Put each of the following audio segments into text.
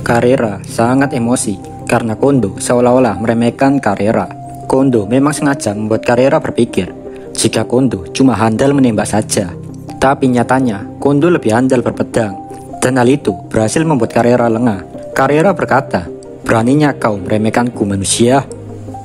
Carrera sangat emosi karena Kondo seolah-olah meremehkan Carrera. Kondo memang sengaja membuat Carrera berpikir jika Kondo cuma handal menembak saja. Tapi nyatanya Kondo lebih handal berpedang, dan hal itu berhasil membuat Carrera lengah. Carrera berkata, "Beraninya kau meremehkanku manusia?"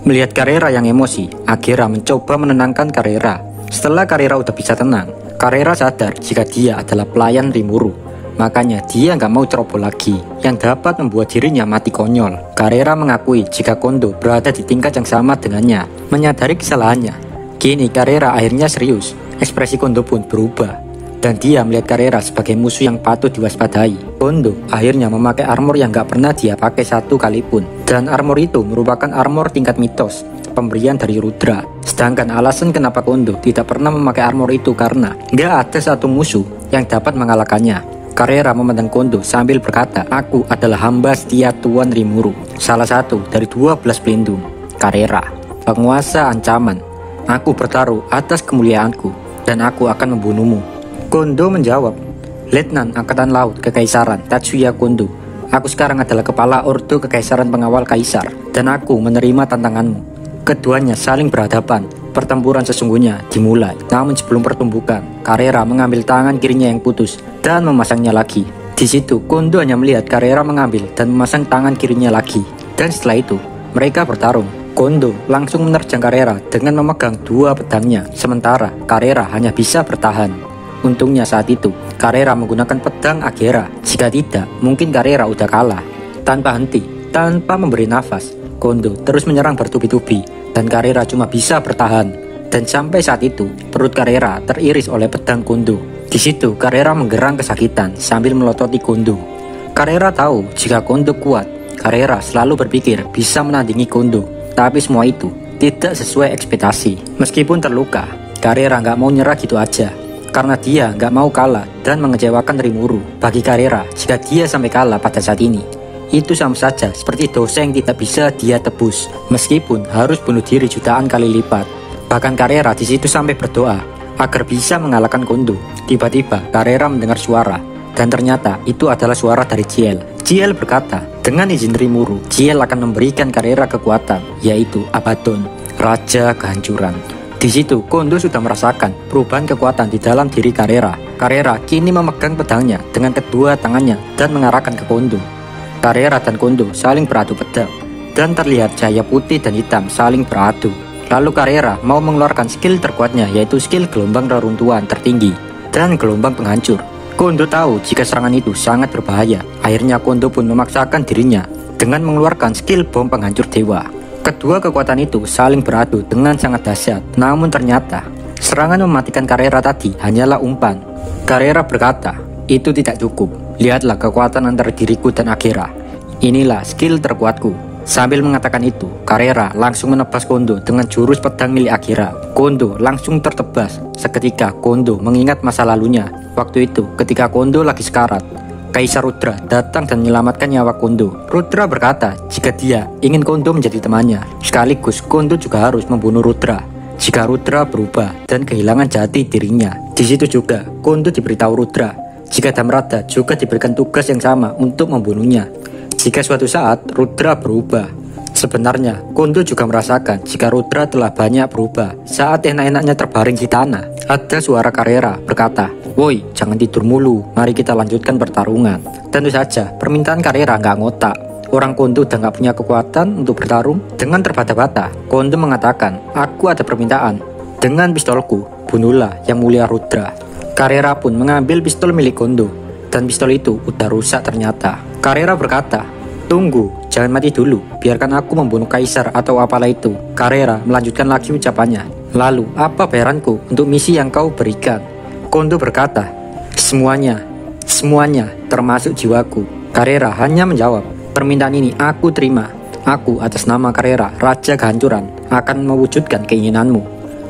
Melihat Carrera yang emosi, Akira mencoba menenangkan Carrera. Setelah Carrera udah bisa tenang, Carrera sadar jika dia adalah pelayan Rimuru. Makanya dia nggak mau ceroboh lagi yang dapat membuat dirinya mati konyol. Carrera mengakui jika Kondo berada di tingkat yang sama dengannya. Menyadari kesalahannya, kini Carrera akhirnya serius. Ekspresi Kondo pun berubah, dan dia melihat Carrera sebagai musuh yang patut diwaspadai. Kondo akhirnya memakai armor yang nggak pernah dia pakai satu kali pun, dan armor itu merupakan armor tingkat mitos, pemberian dari Rudra. Sedangkan alasan kenapa Kondo tidak pernah memakai armor itu karena nggak ada satu musuh yang dapat mengalahkannya. Carrera memandang Kondo sambil berkata, "Aku adalah hamba setia Tuan Rimuru, salah satu dari 12 pelindung Carrera, penguasa ancaman. Aku bertaruh atas kemuliaanku, dan aku akan membunuhmu." Kondo menjawab, "Letnan Angkatan Laut Kekaisaran Tatsuya Kondo, aku sekarang adalah kepala Ordo Kekaisaran Pengawal Kaisar, dan aku menerima tantanganmu." Keduanya saling berhadapan. Pertempuran sesungguhnya dimulai. Namun sebelum pertumbukan, Carrera mengambil tangan kirinya yang putus dan memasangnya lagi. Di situ Kondo hanya melihat Carrera mengambil dan memasang tangan kirinya lagi. Dan setelah itu mereka bertarung. Kondo langsung menerjang Carrera dengan memegang dua pedangnya, sementara Carrera hanya bisa bertahan. Untungnya saat itu Carrera menggunakan pedang Akira. Jika tidak, mungkin Carrera udah kalah. Tanpa henti, tanpa memberi nafas, Kondo terus menyerang bertubi-tubi, dan Carrera cuma bisa bertahan. Dan sampai saat itu, perut Carrera teriris oleh pedang Kondo. Di situ Carrera menggerang kesakitan sambil melototi Kondo. Carrera tahu jika Kondo kuat. Carrera selalu berpikir bisa menandingi Kondo, tapi semua itu tidak sesuai ekspektasi. Meskipun terluka, Carrera nggak mau nyerah gitu aja, karena dia nggak mau kalah dan mengecewakan Rimuru. Bagi Carrera, jika dia sampai kalah pada saat ini, itu sama saja seperti dosa yang tidak bisa dia tebus, meskipun harus bunuh diri jutaan kali lipat. Bahkan Carrera di situ sampai berdoa agar bisa mengalahkan Kondo. Tiba-tiba Carrera mendengar suara, dan ternyata itu adalah suara dari Ciel. Ciel berkata, dengan izin Rimuru, Ciel akan memberikan Carrera kekuatan, yaitu Abaddon, Raja Kehancuran. Di situ Kondo sudah merasakan perubahan kekuatan di dalam diri Carrera. Carrera kini memegang pedangnya dengan kedua tangannya dan mengarahkan ke Kondo. Carrera dan Kondo saling beradu pedang, dan terlihat cahaya putih dan hitam saling beradu. Lalu Carrera mau mengeluarkan skill terkuatnya, yaitu skill gelombang reruntuhan tertinggi dan gelombang penghancur. Kondo tahu jika serangan itu sangat berbahaya. Akhirnya Kondo pun memaksakan dirinya dengan mengeluarkan skill bom penghancur dewa. Kedua kekuatan itu saling beradu dengan sangat dahsyat. Namun ternyata serangan mematikan Carrera tadi hanyalah umpan. Carrera berkata, "Itu tidak cukup. Lihatlah kekuatan antara diriku dan Akira. Inilah skill terkuatku." Sambil mengatakan itu, Carrera langsung menebas Kondo dengan jurus pedang milik Akira. Kondo langsung tertebas. Seketika Kondo mengingat masa lalunya. Waktu itu ketika Kondo lagi sekarat, Kaisar Rudra datang dan menyelamatkan nyawa Kondo. Rudra berkata jika dia ingin Kondo menjadi temannya. Sekaligus Kondo juga harus membunuh Rudra jika Rudra berubah dan kehilangan jati dirinya. Di situ juga Kondo diberitahu Rudra jika Dhamrata juga diberikan tugas yang sama untuk membunuhnya jika suatu saat Rudra berubah. Sebenarnya Kondo juga merasakan jika Rudra telah banyak berubah. Saat enak-enaknya terbaring di tanah, ada suara Carrera berkata, "Woi, jangan tidur mulu, mari kita lanjutkan pertarungan." Tentu saja permintaan Carrera nggak ngotak. Orang Kondo udah nggak punya kekuatan untuk bertarung. Dengan terbata-bata, Kondo mengatakan, "Aku ada permintaan. Dengan pistolku, bunuhlah yang mulia Rudra." Carrera pun mengambil pistol milik Kondo, dan pistol itu udah rusak ternyata. Carrera berkata, "Tunggu, jangan mati dulu, biarkan aku membunuh kaisar atau apalah itu." Carrera melanjutkan lagi ucapannya, "Lalu apa bayaranku untuk misi yang kau berikan?" Kondo berkata, Semuanya termasuk jiwaku." Carrera hanya menjawab, "Permintaan ini aku terima. Aku atas nama Carrera, Raja Kehancuran, akan mewujudkan keinginanmu."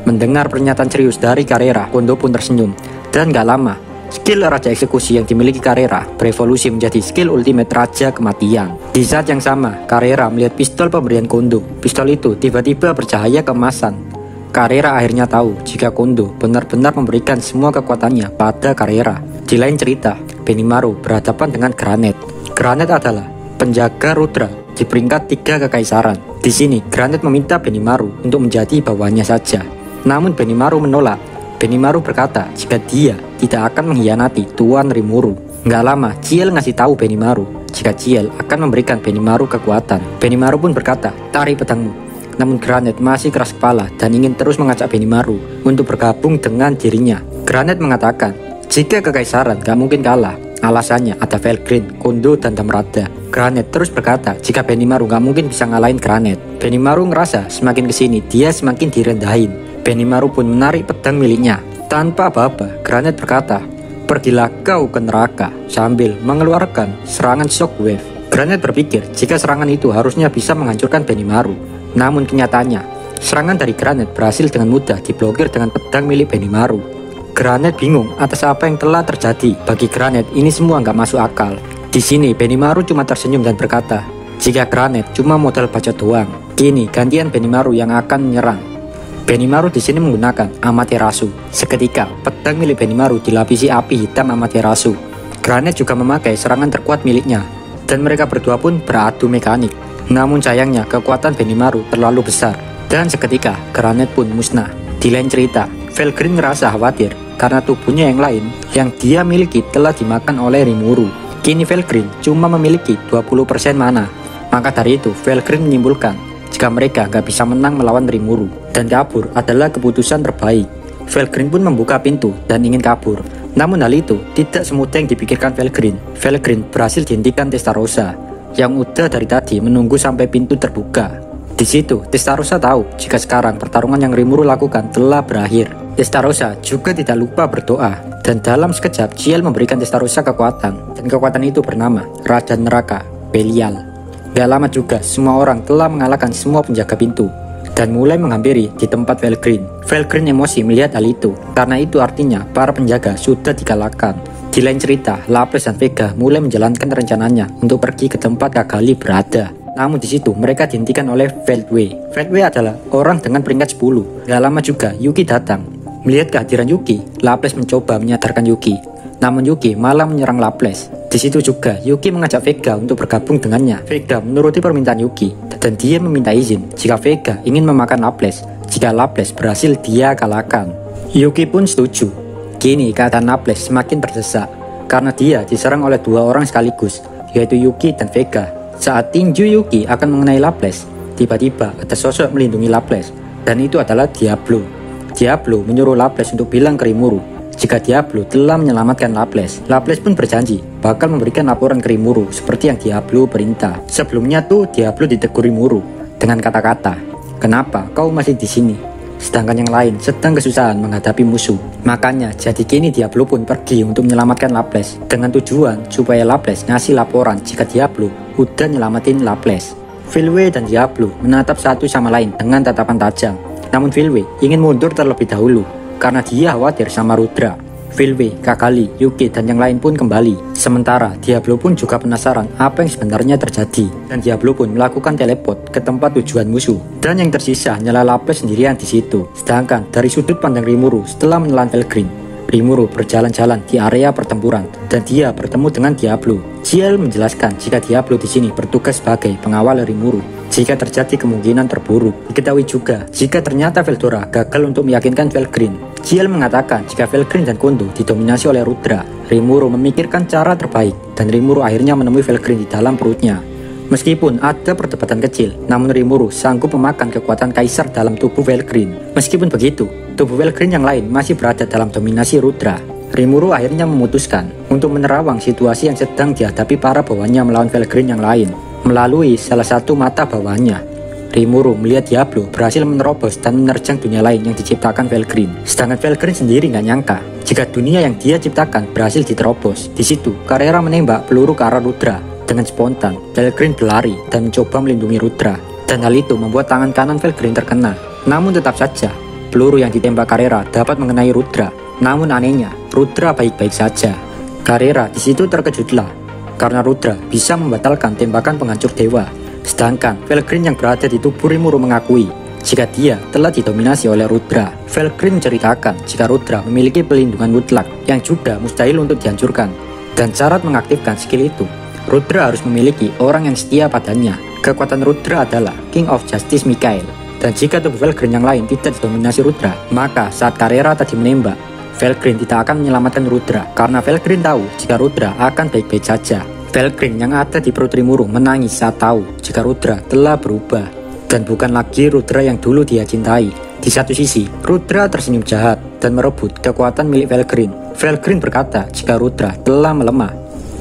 Mendengar pernyataan serius dari Carrera, Kondo pun tersenyum. Dan gak lama, skill Raja Eksekusi yang dimiliki Carrera berevolusi menjadi skill ultimate Raja Kematian. Di saat yang sama, Carrera melihat pistol pemberian Kondo. Pistol itu tiba-tiba bercahaya keemasan. Carrera akhirnya tahu jika Kondo benar-benar memberikan semua kekuatannya pada Carrera. Di lain cerita, Benimaru berhadapan dengan Granet. Granet adalah penjaga Rudra di peringkat 3 kekaisaran. Di sini, Granat meminta Benimaru untuk menjadi bawahannya saja. Namun Benimaru menolak. Benimaru berkata jika dia tidak akan mengkhianati Tuan Rimuru. Nggak lama, Ciel ngasih tahu Benimaru jika Ciel akan memberikan Benimaru kekuatan. Benimaru pun berkata, tarik pedangmu. Namun Granat masih keras kepala dan ingin terus mengajak Benimaru untuk bergabung dengan dirinya. Granat mengatakan, jika kekaisaran gak mungkin kalah. Alasannya ada Felgrin, Kondo, dan Damrada. Granat terus berkata jika Benimaru gak mungkin bisa ngalahin Granat. Benimaru ngerasa semakin kesini dia semakin direndahin. Benimaru pun menarik pedang miliknya. Tanpa apa-apa, Granat berkata, pergilah kau ke neraka, sambil mengeluarkan serangan shockwave. Granat berpikir jika serangan itu harusnya bisa menghancurkan Benimaru. Namun kenyataannya, serangan dari Granat berhasil dengan mudah diblokir dengan pedang milik Benimaru. Granat bingung atas apa yang telah terjadi. Bagi Granat ini semua nggak masuk akal. Di sini Benimaru cuma tersenyum dan berkata, jika Granat cuma modal bacot doang, kini gantian Benimaru yang akan menyerang. Benimaru di sini menggunakan Amaterasu. Seketika, pedang milik Benimaru dilapisi api hitam Amaterasu. Granat juga memakai serangan terkuat miliknya, dan mereka berdua pun beradu mekanik. Namun sayangnya, kekuatan Benimaru terlalu besar, dan seketika Granat pun musnah. Di lain cerita, Felgrin ngerasa khawatir karena tubuhnya yang lain yang dia miliki telah dimakan oleh Rimuru. Kini Felgrin cuma memiliki 20% mana. Maka dari itu, Felgrin menyimpulkan jika mereka gak bisa menang melawan Rimuru, dan kabur adalah keputusan terbaik. Felgrin pun membuka pintu dan ingin kabur. Namun hal itu tidak semudah yang dipikirkan Felgrin. Felgrin berhasil dihentikan Testarossa yang udah dari tadi menunggu sampai pintu terbuka. Di situ, Testarossa tahu jika sekarang pertarungan yang Rimuru lakukan telah berakhir. Testarossa juga tidak lupa berdoa, dan dalam sekejap Ciel memberikan Testarossa kekuatan, dan kekuatan itu bernama Raja Neraka, Belial. Gak lama juga, semua orang telah mengalahkan semua penjaga pintu dan mulai menghampiri di tempat Felgrin. Felgrin emosi melihat hal itu, karena itu artinya para penjaga sudah dikalahkan. Di lain cerita, Laples dan Vega mulai menjalankan rencananya untuk pergi ke tempat Cagalli berada. Namun di situ mereka dihentikan oleh Feldway. Feldway adalah orang dengan peringkat 10. Gak lama juga Yuki datang. Melihat kehadiran Yuki, Laples mencoba menyadarkan Yuki. Namun Yuki malah menyerang Laples. Di situ juga Yuki mengajak Vega untuk bergabung dengannya. Vega menuruti permintaan Yuki dan dia meminta izin jika Vega ingin memakan Laples. Jika Laples berhasil dia kalahkan. Yuki pun setuju. Kini keadaan Laples semakin terdesak karena dia diserang oleh dua orang sekaligus, yaitu Yuki dan Vega. Saat tinju Yuki akan mengenai Laples, tiba-tiba ada sosok melindungi Laples, dan itu adalah Diablo. Diablo menyuruh Laples untuk bilang ke Rimuru jika Diablo telah menyelamatkan Laples. Laples pun berjanji bakal memberikan laporan ke Rimuru seperti yang Diablo perintah. Sebelumnya tuh Diablo ditegur Rimuru dengan kata-kata, kenapa kau masih di sini? Sedangkan yang lain sedang kesusahan menghadapi musuh. Makanya jadi kini Diablo pun pergi untuk menyelamatkan Laples dengan tujuan supaya Laples ngasih laporan jika Diablo udah nyelamatin Laples. Feldway dan Diablo menatap satu sama lain dengan tatapan tajam. Namun Feldway ingin mundur terlebih dahulu karena dia khawatir sama Rudra. Feldway, Cagalli, Yuki, dan yang lain pun kembali. Sementara Diablo pun juga penasaran apa yang sebenarnya terjadi, dan Diablo pun melakukan teleport ke tempat tujuan musuh. Dan yang tersisa hanyalah Laples sendirian di situ. Sedangkan dari sudut pandang Rimuru setelah menelan Felgrin, Rimuru berjalan-jalan di area pertempuran dan dia bertemu dengan Diablo. Ciel menjelaskan jika Diablo di sini bertugas sebagai pengawal Rimuru jika terjadi kemungkinan terburuk. Diketahui juga jika ternyata Veldora gagal untuk meyakinkan Felgrin. Ciel mengatakan jika Felgrin dan Kondo didominasi oleh Rudra. Rimuru memikirkan cara terbaik dan Rimuru akhirnya menemui Felgrin di dalam perutnya. Meskipun ada perdebatan kecil, namun Rimuru sanggup memakan kekuatan kaisar dalam tubuh Felgrin. Meskipun begitu, tubuh Felgrin yang lain masih berada dalam dominasi Rudra. Rimuru akhirnya memutuskan untuk menerawang situasi yang sedang dihadapi para bawahannya melawan Felgrin yang lain melalui salah satu mata bawahannya. Rimuru melihat Diablo berhasil menerobos dan menerjang dunia lain yang diciptakan Felgrin. Sedangkan Felgrin sendiri nggak nyangka jika dunia yang dia ciptakan berhasil diterobos. Di situ, Carrera menembak peluru ke arah Rudra. Dengan spontan, Felgrin berlari dan mencoba melindungi Rudra. Dan hal itu membuat tangan kanan Felgrin terkena. Namun tetap saja, peluru yang ditembak Carrera dapat mengenai Rudra. Namun anehnya, Rudra baik-baik saja. Carrera di situ terkejutlah karena Rudra bisa membatalkan tembakan penghancur dewa. Sedangkan Felgrin yang berada di tubuh Rimuru mengakui jika dia telah didominasi oleh Rudra. Felgrin menceritakan jika Rudra memiliki pelindungan mutlak yang juga mustahil untuk dihancurkan, dan syarat mengaktifkan skill itu Rudra harus memiliki orang yang setia padanya. Kekuatan Rudra adalah King of Justice Mikael. Dan jika tubuh Valkyrie yang lain tidak didominasi Rudra, maka saat Carrera tadi menembak, Valkyrie tidak akan menyelamatkan Rudra karena Valkyrie tahu jika Rudra akan baik-baik saja. Valkyrie yang ada di perut Rimuru menangis saat tahu jika Rudra telah berubah dan bukan lagi Rudra yang dulu dia cintai. Di satu sisi, Rudra tersenyum jahat dan merebut kekuatan milik Valkyrie. Valkyrie berkata jika Rudra telah melemah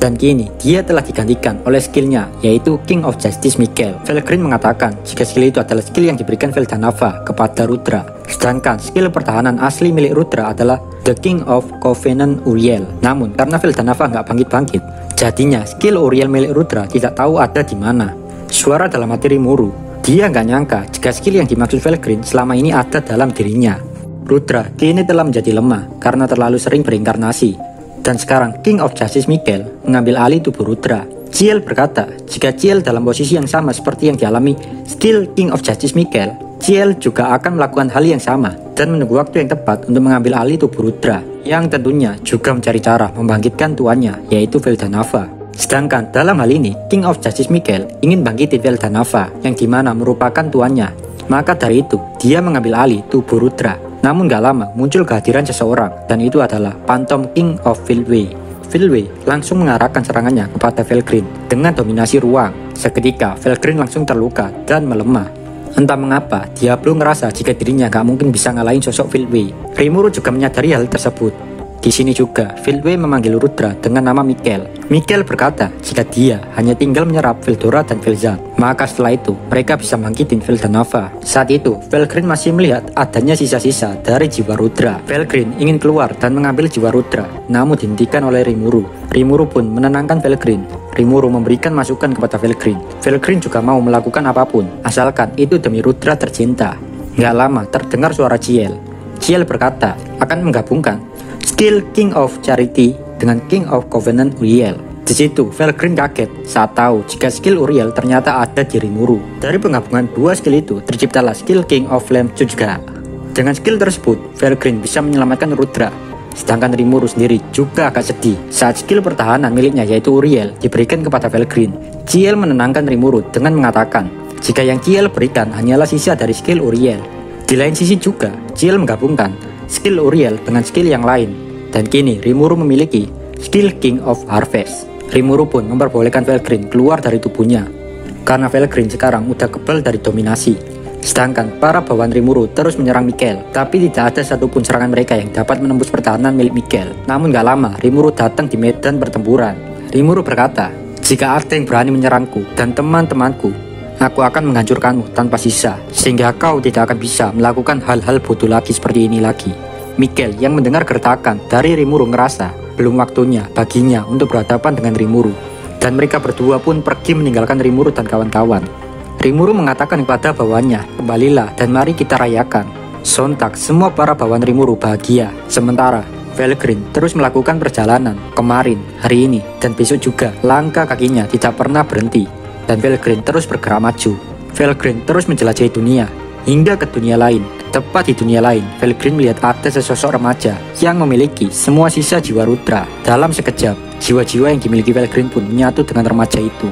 dan kini dia telah digantikan oleh skillnya yaitu King of Justice Mikael. Valkyrie mengatakan jika skill itu adalah skill yang diberikan Veldanava kepada Rudra. Sedangkan skill pertahanan asli milik Rudra adalah The King of Covenant Uriel. Namun karena Veldanava nggak bangkit-bangkit, jadinya skill Uriel milik Rudra tidak tahu ada di mana. Suara dalam hati Rimuru. Dia nggak nyangka jika skill yang dimaksud Valkyrie selama ini ada dalam dirinya. Rudra kini telah menjadi lemah karena terlalu sering berinkarnasi. Dan sekarang King of Justice Mikael mengambil alih tubuh Rudra. Ciel berkata jika Ciel dalam posisi yang sama seperti yang dialami skill King of Justice Mikael, Ciel juga akan melakukan hal yang sama dan menunggu waktu yang tepat untuk mengambil alih tubuh Rudra, yang tentunya juga mencari cara membangkitkan tuannya yaitu Veldanava. Sedangkan dalam hal ini King of Justice Mikael ingin bangkitin Veldanava yang dimana merupakan tuannya. Maka dari itu dia mengambil alih tubuh Rudra. Namun gak lama muncul kehadiran seseorang dan itu adalah Phantom King of Filway. Filway langsung mengarahkan serangannya kepada Valkyrie dengan dominasi ruang. Seketika Valkyrie langsung terluka dan melemah. Entah mengapa Diablo ngerasa jika dirinya gak mungkin bisa ngalahin sosok Filway. Rimuru juga menyadari hal tersebut. Di sini juga Filway memanggil Rudra dengan nama Mikael. Mikael berkata jika dia hanya tinggal menyerap Veldora dan Velzad, maka setelah itu mereka bisa bangkitin Veldanava. Saat itu Valkyrie masih melihat adanya sisa-sisa dari jiwa Rudra. Valkyrie ingin keluar dan mengambil jiwa Rudra, namun dihentikan oleh Rimuru. Rimuru pun menenangkan Valkyrie. Rimuru memberikan masukan kepada Valkyrie. Valkyrie juga mau melakukan apapun asalkan itu demi Rudra tercinta. Gak lama terdengar suara Ciel. Ciel berkata akan menggabungkan skill King of Charity dengan King of Covenant Uriel. Di situ Valkyrie kaget saat tahu jika skill Uriel ternyata ada di Rimuru. Dari penggabungan dua skill itu terciptalah skill King of Flame juga. Dengan skill tersebut Valkyrie bisa menyelamatkan Rudra. Sedangkan Rimuru sendiri juga agak sedih saat skill pertahanan miliknya yaitu Uriel diberikan kepada Valkyrie. Ciel menenangkan Rimuru dengan mengatakan jika yang Ciel berikan hanyalah sisa dari skill Uriel. Di lain sisi juga Ciel menggabungkan skill Uriel dengan skill yang lain, dan kini Rimuru memiliki skill King of Harvest. Rimuru pun memperbolehkan Valkyrie keluar dari tubuhnya, karena Valkyrie sekarang udah kebal dari dominasi. Sedangkan para bawahan Rimuru terus menyerang Mikael, tapi tidak ada satupun serangan mereka yang dapat menembus pertahanan milik Mikael. Namun gak lama Rimuru datang di medan pertempuran. Rimuru berkata, jika ada yang berani menyerangku dan teman-temanku, aku akan menghancurkanmu tanpa sisa, sehingga kau tidak akan bisa melakukan hal-hal bodoh lagi seperti ini lagi. Mikael yang mendengar gertakan dari Rimuru ngerasa belum waktunya baginya untuk berhadapan dengan Rimuru. Dan mereka berdua pun pergi meninggalkan Rimuru dan kawan-kawan. Rimuru mengatakan kepada bawahannya, kembalilah dan mari kita rayakan. Sontak semua para bawahan Rimuru bahagia. Sementara Valkyrie terus melakukan perjalanan kemarin, hari ini, dan besok juga. Langkah kakinya tidak pernah berhenti. Dan Valkyrie terus bergerak maju. Valkyrie terus menjelajahi dunia hingga ke dunia lain. Tepat di dunia lain, Valkyrie melihat ada sesosok remaja yang memiliki semua sisa jiwa Rudra. Dalam sekejap, jiwa-jiwa yang dimiliki Valkyrie pun menyatu dengan remaja itu.